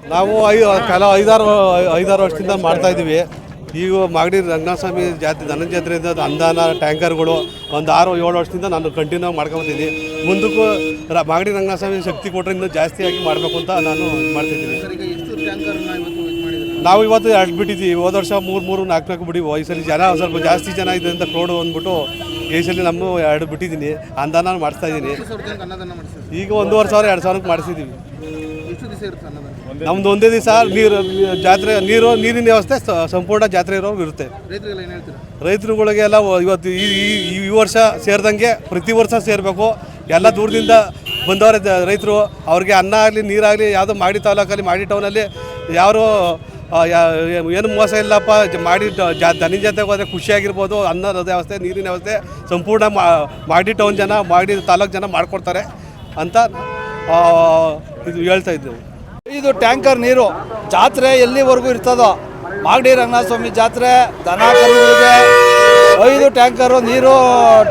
ನಾವು ಐದಾರು ವರ್ಷದಿಂದ ಮಾಡ್ತಾಯಿದ್ದೀವಿ. ಈಗ ಮಾಗಡಿ ರಂಗನಾಥಸ್ವಾಮಿ ದನದ ಜಾತ್ರೆಯಿಂದ ಅನುದಾನ ಟ್ಯಾಂಕರ್ಗಳು ಒಂದು 6-7 ವರ್ಷದಿಂದ ನಾನು ಕಂಟಿನ್ಯೂ ಮಾಡ್ಕೊತಿದ್ದೀನಿ. ಮುಂದಕ್ಕೂ ಮಾಗಡಿ ರಂಗನಾಥಸ್ವಾಮಿ ಶಕ್ತಿ ಕೊಟ್ಟರೆ ಇನ್ನೂ ಜಾಸ್ತಿಯಾಗಿ ಮಾಡಬೇಕು ಅಂತ ನಾನು ಮಾಡ್ತಿದ್ದೀನಿ. ನಾವು ಇವತ್ತು 2 ಬಿಟ್ಟಿದ್ದೀವಿ. ಹೋದ ವರ್ಷ 3-4 ಬಿಡಿ. ಈ ಸಲ ಜನ ಸ್ವಲ್ಪ ಜಾಸ್ತಿ ಜನ ಇದೆ ಅಂತ ಕ್ರೌಡ್ ಅಂದ್ಬಿಟ್ಟು ಈ ಸಲ ನಮ್ಮ 2 ಬಿಟ್ಟಿದ್ದೀನಿ. ಅನುದಾನ ಮಾಡಿಸ್ತಾಯಿದ್ದೀನಿ. ಈಗ 1,500-2,000 ಮಾಡಿಸಿದ್ದೀವಿ. ನಮ್ದು ಒಂದೇ ದಿವಸ ಜಾತ್ರೆ ನೀರಿನ ವ್ಯವಸ್ಥೆ ಸಂಪೂರ್ಣ ಜಾತ್ರೆ ಇರೋರು ಇರುತ್ತೆ. ರೈತರುಗಳಿಗೆ ಎಲ್ಲ ಇವತ್ತು ಈ ವರ್ಷ ಸೇರಿದಂಗೆ ಪ್ರತಿ ವರ್ಷ ಸೇರಬೇಕು. ಎಲ್ಲ ದೂರದಿಂದ ಬಂದವರ ರೈತರು ಅವ್ರಿಗೆ ಅನ್ನ ಆಗಲಿ ನೀರಾಗಲಿ ಯಾವುದೋ ಮಾಗಡಿ ತಾಲೂಕಲ್ಲಿ ಮಾಗಡಿ ಟೌನಲ್ಲಿ ಯಾರು ಏನು ಮೋಸ ಇಲ್ಲಪ್ಪ. ಮಾಡಿ ದನಿ ಜಾತ್ರೆಗೆ ಹೋದರೆ ಖುಷಿಯಾಗಿರ್ಬೋದು. ಅನ್ನದ ವ್ಯವಸ್ಥೆ ನೀರಿನ ವ್ಯವಸ್ಥೆ ಸಂಪೂರ್ಣ ಮಾಗಡಿ ಟೌನ್ ಜನ ಮಾಗಡಿ ತಾಲೂಕು ಜನ ಮಾಡಿಕೊಡ್ತಾರೆ ಅಂತ ಇದು ಹೇಳ್ತಾ ಇದ್ದೆವು. ಇದು ಟ್ಯಾಂಕರ್ ನೀರು ಜಾತ್ರೆ ಎಲ್ಲಿವರೆಗೂ ಇರ್ತದೋ ಮಾಗಡಿ ರಂಗನಾಥಸ್ವಾಮಿ ಜಾತ್ರೆ ದನ ಕರುಗಳಿಗೆ 5 ಟ್ಯಾಂಕರು ನೀರು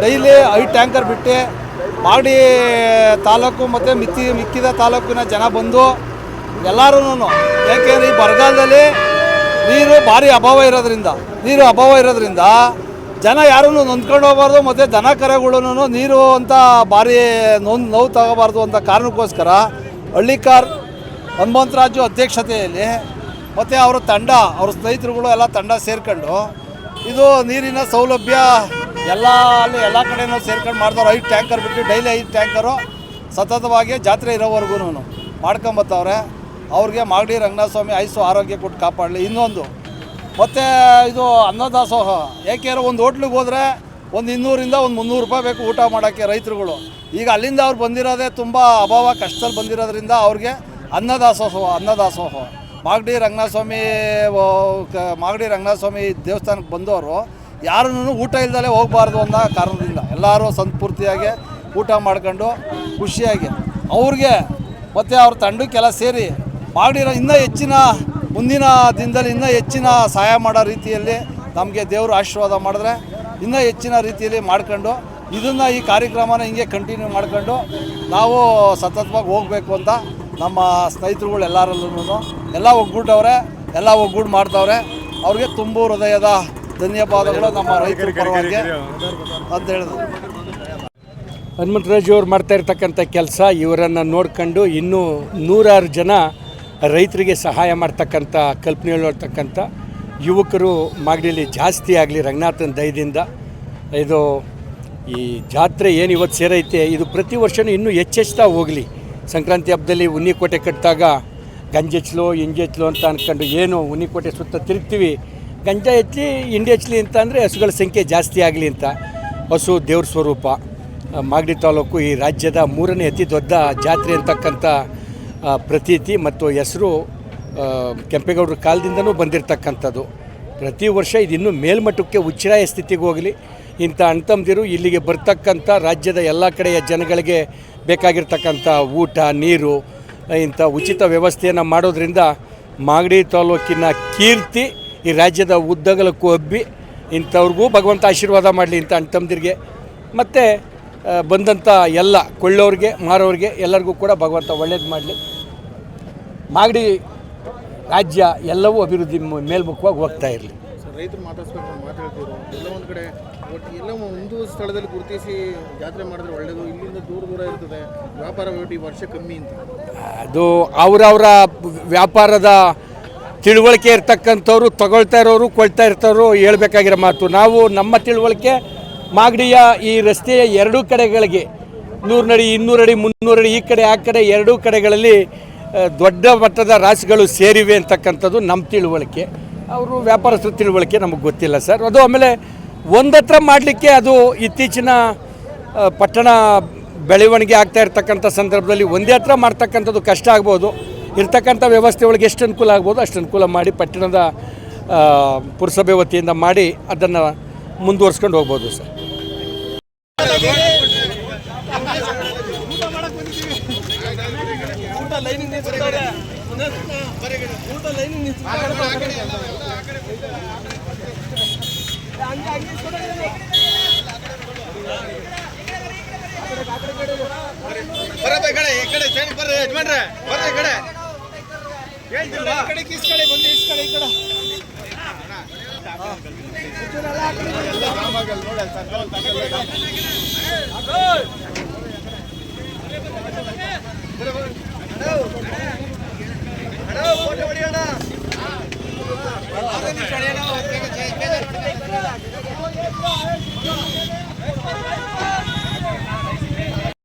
ಡೈಲಿ 5 ಟ್ಯಾಂಕರ್ ಬಿಟ್ಟು ಮಾಗಡಿ ತಾಲೂಕು ಮತ್ತು ಮಿಕ್ಕಿದ ತಾಲೂಕಿನ ಜನ ಬಂದು ಎಲ್ಲರೂ ಯಾಕೆಂದರೆ ಈ ಬರಗಾಲದಲ್ಲಿ ನೀರು ಭಾರಿ ಅಭಾವ ಇರೋದ್ರಿಂದ ಜನ ಯಾರೂ ನೊಂದ್ಕೊಂಡು ಹೋಗಬಾರ್ದು ಮತ್ತು ದನ ಕರುಗಳೂ ನೀರು ಅಂತ ಭಾರಿ ನೋವು ತಗೋಬಾರ್ದು ಅಂತ ಕಾರಣಕ್ಕೋಸ್ಕರ ಹಳ್ಳಿಕಾರ್ ಹನುಮಂತರಾಜು ಅಧ್ಯಕ್ಷತೆಯಲ್ಲಿ ಮತ್ತು ಅವರ ತಂಡ ಅವ್ರ ಸ್ನೇಹಿತರುಗಳು ಎಲ್ಲ ತಂಡ ಸೇರ್ಕೊಂಡು ಇದು ನೀರಿನ ಸೌಲಭ್ಯ ಎಲ್ಲ ಕಡೆಯೂ ಸೇರ್ಕೊಂಡು ಮಾಡ್ದವ್ರು. 5 ಟ್ಯಾಂಕರ್ ಬಿಟ್ಟು ಡೈಲಿ 5 ಟ್ಯಾಂಕರು ಸತತವಾಗಿ ಜಾತ್ರೆ ಇರೋವರೆಗೂ ಮಾಡ್ಕೊಂಬತ್ತವ್ರೆ. ಅವ್ರಿಗೆ ಮಾಗಡಿ ರಂಗನಾಥಸ್ವಾಮಿ ಆಯುಸ್ಸು ಆರೋಗ್ಯ ಕೊಟ್ಟು ಕಾಪಾಡಲಿ. ಇನ್ನೊಂದು ಮತ್ತು ಇದು ಅನ್ನದಾಸೋಹ. ಏಕೆಂದರೆ ಒಂದು ಹೋಟ್ಲಿಗೆ ಹೋದರೆ ಒಂದು 200ರಿಂದ 300 ರೂಪಾಯಿ ಬೇಕು ಊಟ ಮಾಡೋಕ್ಕೆ ರೈತರುಗಳು. ಈಗ ಅಲ್ಲಿಂದ ಅವ್ರು ಬಂದಿರೋದೇ ತುಂಬ ಅಭಾವ ಕಷ್ಟದಲ್ಲಿ ಬಂದಿರೋದ್ರಿಂದ ಅವ್ರಿಗೆ ಅನ್ನದಾಸೋಹ ಮಾಗಡಿ ರಂಗನಾಥಸ್ವಾಮಿ ದೇವಸ್ಥಾನಕ್ಕೆ ಬಂದವರು ಯಾರೂ ಊಟ ಇಲ್ದಲೇ ಹೋಗಬಾರ್ದು ಅನ್ನೋ ಕಾರಣದಿಂದ ಎಲ್ಲರೂ ಸಂತೃಪ್ತಿಯಾಗಿ ಊಟ ಮಾಡ್ಕೊಂಡು ಖುಷಿಯಾಗಿ ಅವ್ರಿಗೆ ಮತ್ತು ಅವ್ರ ತಂಡಕ್ಕೆಲ್ಲ ಸೇರಿ ಮಾಗಡಿ ಇನ್ನೂ ಹೆಚ್ಚಿನ ಮುಂದಿನ ದಿನದಲ್ಲಿ ಇನ್ನೂ ಹೆಚ್ಚಿನ ಸಹಾಯ ಮಾಡೋ ರೀತಿಯಲ್ಲಿ ನಮಗೆ ದೇವರು ಆಶೀರ್ವಾದ ಮಾಡಿದ್ರೆ ಇನ್ನೂ ಹೆಚ್ಚಿನ ರೀತಿಯಲ್ಲಿ ಮಾಡ್ಕೊಂಡು ಇದನ್ನು ಈ ಕಾರ್ಯಕ್ರಮನ ಹಿಂಗೆ ಕಂಟಿನ್ಯೂ ಮಾಡ್ಕೊಂಡು ನಾವು ಸತತವಾಗಿ ಹೋಗಬೇಕು ಅಂತ ನಮ್ಮ ಸ್ನೇಹಿತರುಗಳು ಎಲ್ಲರಲ್ಲೂ ಎಲ್ಲ ಒಗ್ಗೂಟವ್ರೆ, ಎಲ್ಲ ಒಗ್ಗೂಡು ಮಾಡ್ತವ್ರೆ. ಅವ್ರಿಗೆ ತುಂಬ ಹೃದಯದ ಧನ್ಯವಾದಗಳು ನಮ್ಮ ರೈತರ ಪರವಾಗಿ ಅಂತ ಹೇಳಿದ್ರು. ಹನುಮಂತರಾಜು ಅವ್ರು ಮಾಡ್ತಾ ಇರ್ತಕ್ಕಂಥ ಕೆಲಸ ಇವರನ್ನು ನೋಡ್ಕೊಂಡು ಇನ್ನೂ 100 ಜನ ರೈತರಿಗೆ ಸಹಾಯ ಮಾಡ್ತಕ್ಕಂಥ ಕಲ್ಪನೆ ಹೇಳ್ತಕ್ಕಂಥ ಯುವಕರು ಮಾಗಡಿಯಲ್ಲಿ ಜಾಸ್ತಿ ಆಗಲಿ ರಂಗನಾಥನ ದಯದಿಂದ. ಇದು ಈ ಜಾತ್ರೆ ಏನು ಇವತ್ತು ಸೇರೈತೆ ಇದು ಪ್ರತಿ ವರ್ಷವೂ ಇನ್ನೂ ಹೆಚ್ಚೆಚ್ತಾ ಹೋಗಲಿ. ಸಂಕ್ರಾಂತಿ ಹಬ್ಬದಲ್ಲಿ ಉನ್ನಿಕೋಟೆ ಕಟ್ಟಿದಾಗ ಗಂಜೆಚ್ಲು ಇಂಜೆಚ್ಲು ಅಂತ ಅಂದ್ಕೊಂಡು ಏನು ಉನ್ನಿಕೋಟೆ ಸುತ್ತ ತಿರುಗ್ತೀವಿ. ಗಂಜ ಎಚ್ಚಲಿ ಇಂಡಿ ಎಚ್ಚಲಿ ಅಂತ ಅಂದರೆ ಹಸುಗಳ ಸಂಖ್ಯೆ ಜಾಸ್ತಿ ಆಗಲಿ ಅಂತ. ಹಸು ದೇವ್ರ ಸ್ವರೂಪ. ಮಾಗಡಿ ತಾಲೂಕು ಈ ರಾಜ್ಯದ 3ನೇ ಅತಿ ದೊಡ್ಡ ಜಾತ್ರೆ ಅಂತಕ್ಕಂಥ ಪ್ರತೀತಿ ಮತ್ತು ಹೆಸರು ಕೆಂಪೇಗೌಡರ ಕಾಲದಿಂದನೂ ಬಂದಿರತಕ್ಕಂಥದ್ದು. ಪ್ರತಿ ವರ್ಷ ಇದು ಇನ್ನೂ ಮೇಲ್ಮಟ್ಟಕ್ಕೆ ಉಚ್ಛ್ರಾಯ ಸ್ಥಿತಿಗೆ ಹೋಗಲಿ. ಇಂಥ ಅಣ್ತಂದಿರು ಇಲ್ಲಿಗೆ ಬರ್ತಕ್ಕಂಥ ರಾಜ್ಯದ ಎಲ್ಲ ಕಡೆಯ ಜನಗಳಿಗೆ ಬೇಕಾಗಿರ್ತಕ್ಕಂಥ ಊಟ ನೀರು ಇಂಥ ಉಚಿತ ವ್ಯವಸ್ಥೆಯನ್ನು ಮಾಡೋದ್ರಿಂದ ಮಾಗಡಿ ತಾಲೂಕಿನ ಕೀರ್ತಿ ಈ ರಾಜ್ಯದ ಉದ್ದಗಲಕ್ಕೂ ಹಬ್ಬಿ ಇಂಥವ್ರಿಗೂ ಭಗವಂತ ಆಶೀರ್ವಾದ ಮಾಡಲಿ. ಇಂಥ ಅಣ್ತಂದಿರಿಗೆ ಮತ್ತು ಬಂದಂಥ ಎಲ್ಲ ಕೊಳ್ಳೋರಿಗೆ ಮಾರೋರಿಗೆ ಎಲ್ಲರಿಗೂ ಕೂಡ ಭಗವಂತ ಒಳ್ಳೇದು ಮಾಡಲಿ. ಮಾಗಡಿ ರಾಜ್ಯ ಎಲ್ಲವೂ ಅಭಿವೃದ್ಧಿ ಮೇಲ್ಮುಖವಾಗಿ ಹೋಗ್ತಾ ಇರಲಿ. ರೈತರು ಮಾತಾಡ್ಸ್ಬೇಕು ಮಾತಾಡ್ತಿದ್ರು ಎಲ್ಲ ಒಂದು ಕಡೆ ಎಲ್ಲ ಒಂದು ಸ್ಥಳದಲ್ಲಿ ಗುರುತಿಸಿ ಜಾತ್ರೆ ಮಾಡಿದ್ರೆ ಒಳ್ಳೆಯದು. ಇಲ್ಲಿಂದ ದೂರ ಇರ್ತದೆ ವ್ಯಾಪಾರ ಈ ವರ್ಷ ಕಮ್ಮಿ ಅಂತ. ಅದು ಅವರವರ ವ್ಯಾಪಾರದ ತಿಳುವಳಿಕೆ ಇರ್ತಕ್ಕಂಥವ್ರು ತಗೊಳ್ತಾ ಇರೋರು ಕೊಳ್ತಾ ಇರ್ತಾರೋ ಹೇಳ್ಬೇಕಾಗಿರೋ ಮಾತು. ನಾವು ನಮ್ಮ ತಿಳುವಳಿಕೆ ಮಾಗಡಿಯ ಈ ರಸ್ತೆಯ 2 ಕಡೆಗಳಿಗೆ 100 ಅಡಿ 200 ಅಡಿ 300 ಅಡಿ ಈ ಕಡೆ ಆ ಕಡೆ 2 ಕಡೆಗಳಲ್ಲಿ ದೊಡ್ಡ ಮಟ್ಟದ ರಾಶಿಗಳು ಸೇರಿವೆ ಅಂತಕ್ಕಂಥದ್ದು ನಮ್ಮ ತಿಳುವಳಿಕೆ. ಅವರು ವ್ಯಾಪಾರಸ್ಥರ ತಿಳುವಳಿಕೆ ನಮಗೆ ಗೊತ್ತಿಲ್ಲ ಸರ್. ಅದು ಆಮೇಲೆ ಒಂದತ್ರ ಮಾಡಲಿಕ್ಕೆ ಅದು ಇತ್ತೀಚಿನ ಪಟ್ಟಣ ಬೆಳವಣಿಗೆ ಆಗ್ತಾ ಇರ್ತಕ್ಕಂಥ ಸಂದರ್ಭದಲ್ಲಿ ಒಂದೇ ಹತ್ರ ಮಾಡ್ತಕ್ಕಂಥದ್ದು ಕಷ್ಟ ಆಗ್ಬೋದು. ಇರ್ತಕ್ಕಂಥ ವ್ಯವಸ್ಥೆ ಒಳಗೆ ಎಷ್ಟು ಅನುಕೂಲ ಆಗ್ಬೋದು ಅಷ್ಟು ಅನುಕೂಲ ಮಾಡಿ ಪಟ್ಟಣದ ಪುರಸಭೆ ವತಿಯಿಂದ ಮಾಡಿ ಅದನ್ನು ಮುಂದುವರ್ಸ್ಕೊಂಡು ಹೋಗ್ಬೋದು ಸರ್. ಅಣ್ಣ